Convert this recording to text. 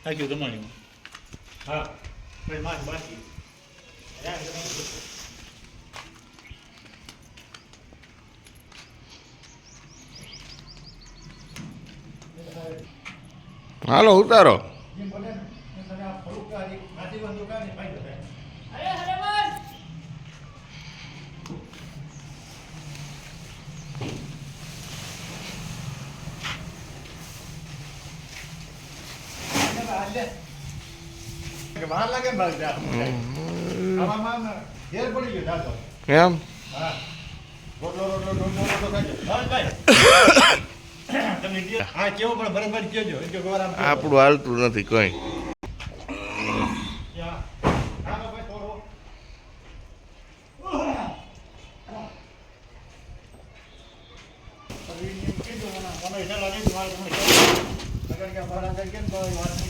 થાક્યું જમાણીમાં. હા ભાઈ માસ બાકી હાલો ઉતારો. વાર લાગે ને ભાઈ આમાં ઘેર પડી ગયો દાદો. એમ હા રોટલો ખાજો ભાઈ તમે હા કેવો પણ બરાબર કહેજો એ ગોર આમ આપણું હાલતું નથી કઈ. મને